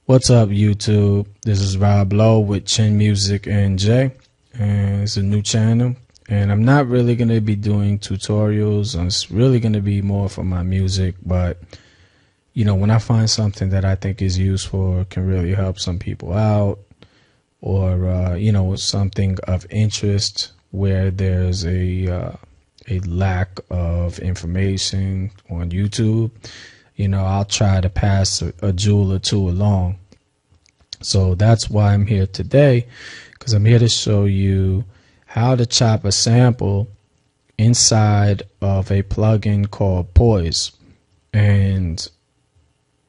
What's up, YouTube? This is Rob Lowe with Chin Music NJ, and it's a new channel. And I'm not really going to be doing tutorials. It's really going to be more for my music. But, you know, when I find something that I think is useful, can really help some people out, or, you know, something of interest where there's a lack of information on YouTube, you know, I'll try to pass a jewel or two along. So that's why I'm here today, because I'm here to show you how to chop a sample inside of a plugin called Poise. And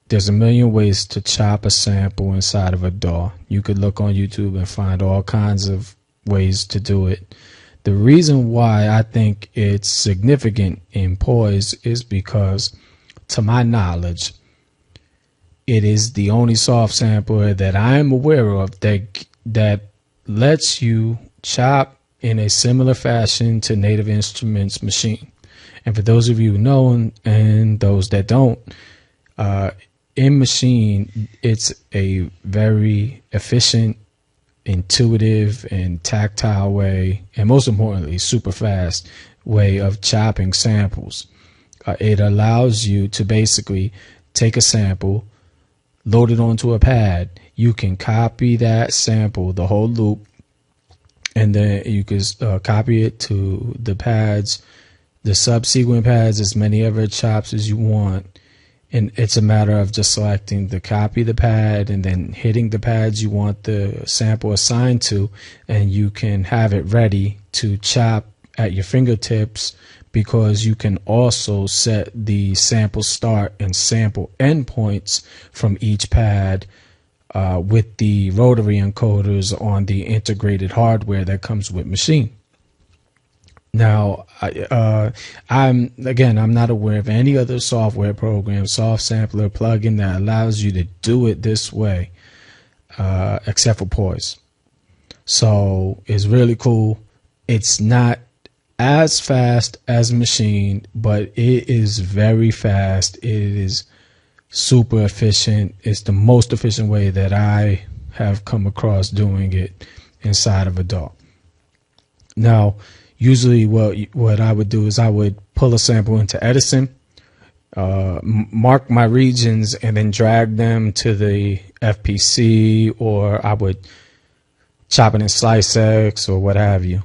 there's a million ways to chop a sample inside of a DAW. You could look on YouTube and find all kinds of ways to do it. The reason why I think it's significant in Poise is because, to my knowledge, it is the only soft sampler that I am aware of that lets you chop in a similar fashion to Native Instruments Maschine. And for those of you who know and those that don't, in Maschine, it's a very efficient, intuitive, and tactile way, and most importantly, super fast way of chopping samples. It allows you to basically take a sample, load it onto a pad. You can copy that sample, the whole loop, and then you can copy it to the pads, the subsequent pads, as many ever chops as you want. And it's a matter of just selecting the copy the pad and then hitting the pads you want the sample assigned to, and you can have it ready to chop at your fingertips, because you can also set the sample start and sample endpoints from each pad with the rotary encoders on the integrated hardware that comes with Maschine. Now, I'm not aware of any other software program, soft sampler plugin that allows you to do it this way, except for Poise. So it's really cool. It's not as fast as Maschine, but it is very fast. It is super efficient. It's the most efficient way that I have come across doing it inside of a DAW. Now, usually what I would do is I would pull a sample into Edison, mark my regions, and then drag them to the FPC, or I would chop it in Slice X or what have you.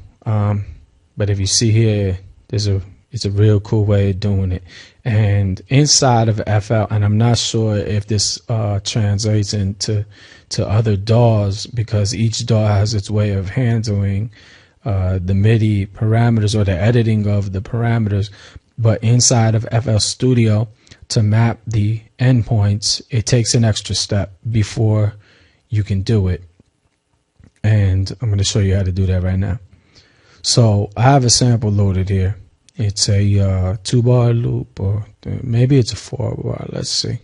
But if you see here, it's a real cool way of doing it. And inside of FL, and I'm not sure if this translates into other DAWs, because each DAW has its way of handling the MIDI parameters or the editing of the parameters. But inside of FL Studio, to map the endpoints, it takes an extra step before you can do it. And I'm going to show you how to do that right now. So I have a sample loaded here. It's a 2-bar loop, or maybe it's a 4-bar. Let's see.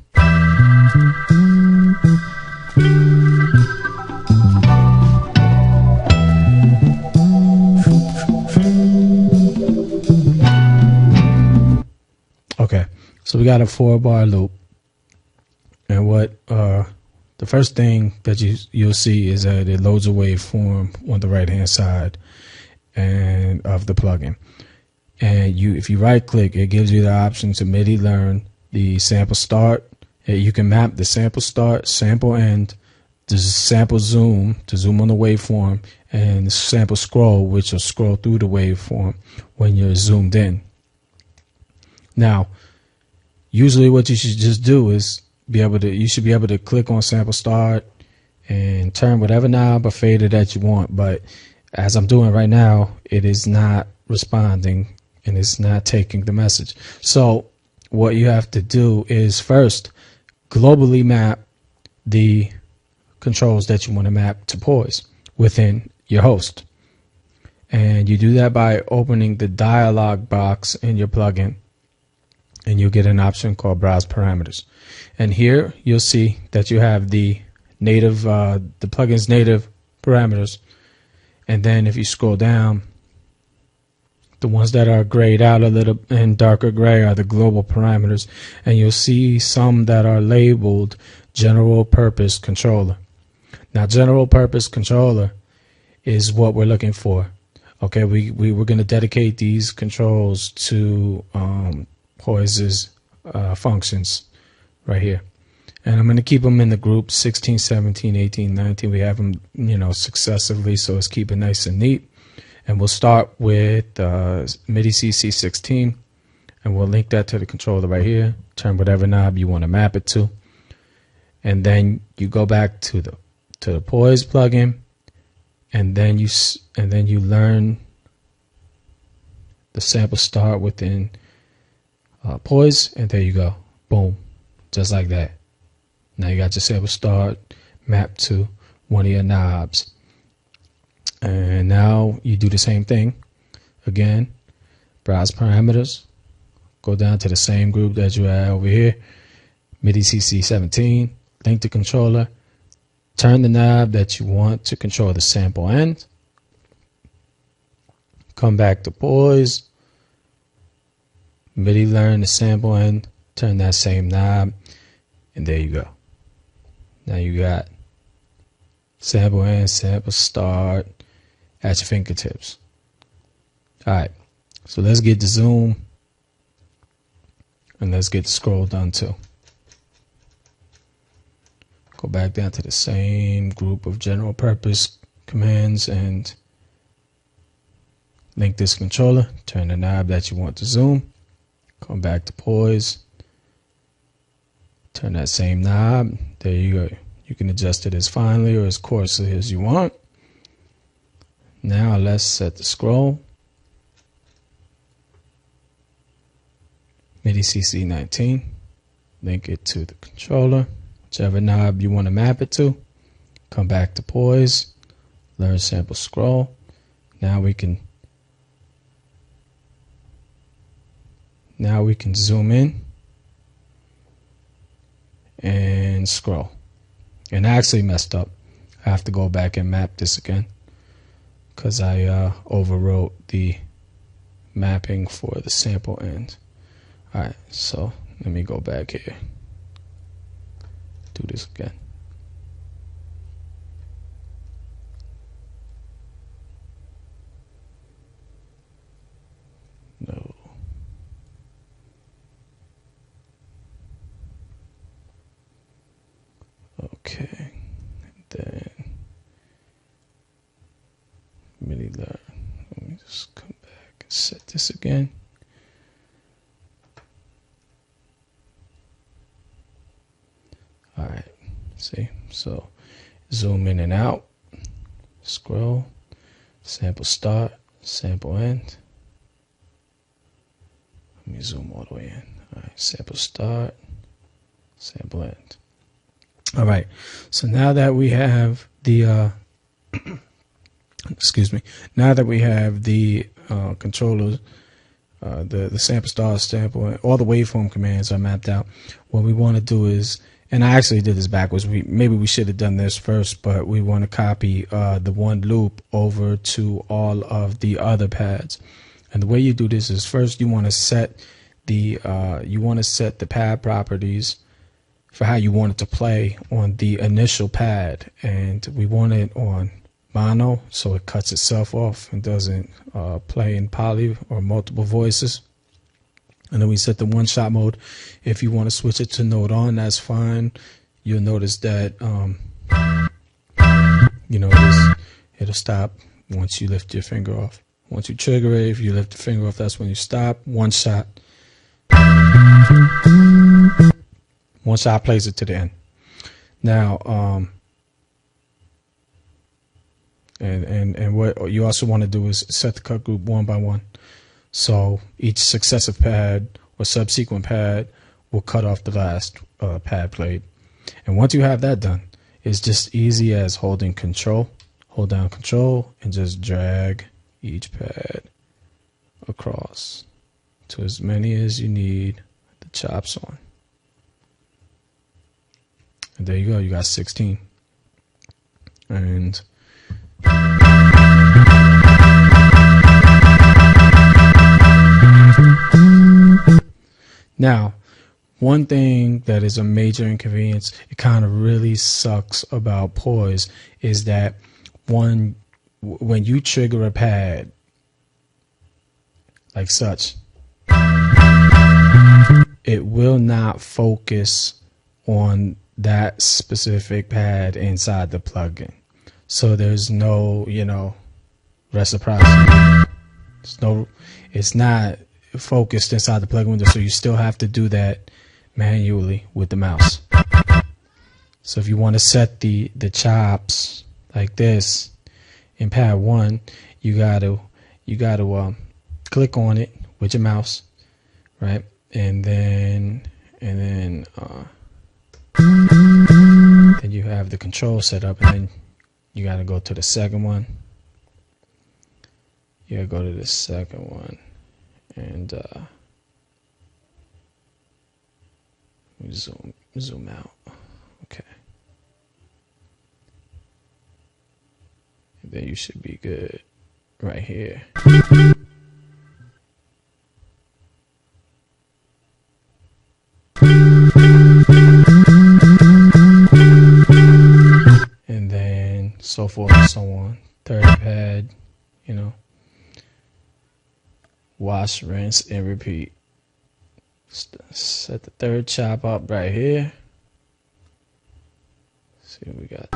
Okay, so we got a 4-bar loop, and what the first thing that you'll see is that it loads a waveform on the right hand side and of the plugin. And if you right click, it gives you the option to MIDI learn the sample start. You can map the sample start, sample end, the sample zoom to zoom on the waveform, and the sample scroll, which will scroll through the waveform when you're zoomed in. Now, usually what you should just do is you should be able to click on sample start and turn whatever knob or fader that you want. But as I'm doing right now, it is not responding and it's not taking the message. So what you have to do is first globally map the controls that you want to map to Poise within your host. And you do that by opening the dialog box in your plugin, and you'll get an option called Browse Parameters. And here you'll see that you have the native, the plugin's native parameters. And then if you scroll down, the ones that are grayed out a little and darker gray are the global parameters. And you'll see some that are labeled general purpose controller. Now, general purpose controller is what we're looking for. Okay, we're going to dedicate these controls to Poise's functions right here. And I'm going to keep them in the group 16, 17, 18, 19. We have them, successively, so it's keep it nice and neat. And we'll start with MIDI CC16, and we'll link that to the controller right here. Turn whatever knob you want to map it to, and then you go back to the Poise plugin, and then you learn the sample start within Poise, and there you go, boom, just like that. Now you got your sample start mapped to one of your knobs. And now you do the same thing again. Browse parameters. Go down to the same group that you had over here. MIDI CC17. Link the controller. Turn the knob that you want to control the sample end. Come back to Poise. MIDI learn the sample end. Turn that same knob. And there you go. Now you got sample end, sample start at your fingertips. Alright, so let's get the zoom and let's get the scroll done too. Go back down to the same group of general purpose commands and link this controller. Turn the knob that you want to zoom. Come back to Poise. Turn that same knob. There you go. You can adjust it as finely or as coarsely as you want. Now let's set the scroll. MIDI CC19. Link it to the controller. Whichever knob you want to map it to. Come back to Poise. Learn sample scroll. Now we can zoom in and scroll. And I actually messed up. I have to go back and map this again because I overwrote the mapping for the sample end. Alright, so let me go back here. Do this again. No. Okay, then MIDI learn. Let me just come back and set this again. All right, see, so zoom in and out, scroll, sample start, sample end. Let me zoom all the way in. All right, sample start, sample end. All right, so now that we have the excuse me, now that we have the controllers, the sample start, sample, all the waveform commands are mapped out. What we want to do is, and I actually did this backwards. Maybe we should have done this first, but we want to copy the one loop over to all of the other pads. And the way you do this is first you want to set the pad properties for how you want it to play on the initial pad, and we want it on mono so it cuts itself off and doesn't play in poly or multiple voices. And then we set the one shot mode. If you want to switch it to node on, that's fine. You'll notice that it'll stop once you lift your finger off. Once you trigger it, if you lift the finger off, that's when you stop. One shot. One shot plays it to the end. Now, and what you also want to do is set the cut group one by one. So each successive pad or subsequent pad will cut off the last pad played. And once you have that done, it's just easy as holding control, hold down control, and just drag each pad across to as many as you need the chops on. And there you go, you got 16. And now one thing that is a major inconvenience, it kind of really sucks about Poise, is that when you trigger a pad like such, it will not focus on that specific pad inside the plugin. So there's no, reciprocity. It's not focused inside the plugin window, so you still have to do that manually with the mouse. So if you want to set the chops like this in pad 1, you gotta click on it with your mouse, right? And then you have the control set up, and then you gotta go to the second one. You gotta go to the second one, and zoom out. Okay, and then you should be good right here. And then so forth and so on. Third pad, wash, rinse, and repeat. Set the third chop up right here. Let's see what we got.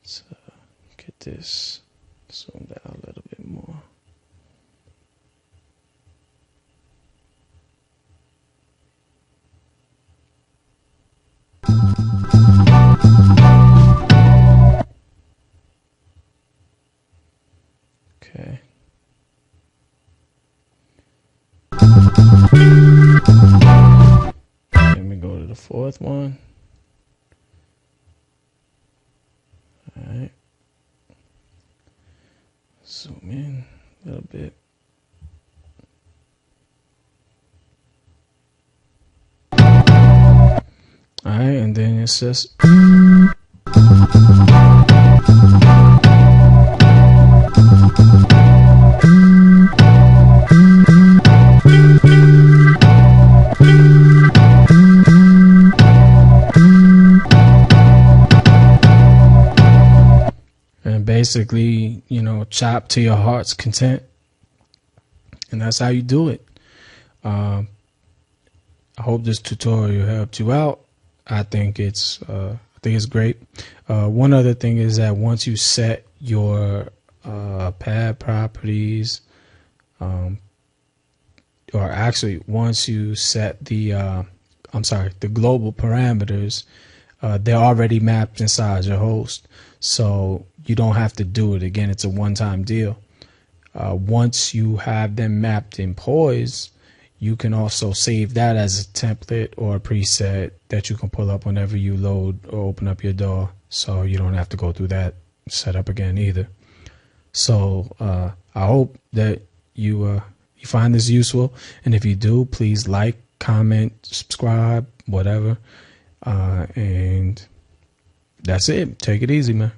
So get this zoomed out a little bit more. Okay. Let me go to the fourth one. All right. Zoom in a little bit. All right, and then it says. And basically, chop to your heart's content, and that's how you do it. I hope this tutorial helped you out. I think it's great. One other thing is that once you set your pad properties, or actually once you set the global parameters, they're already mapped inside your host, so you don't have to do it again. It's a one-time deal. Once you have them mapped in Poise, you can also save that as a template or a preset that you can pull up whenever you load or open up your DAW, so you don't have to go through that setup again either. So I hope that you find this useful, and if you do, please like, comment, subscribe, whatever, and that's it. Take it easy, man.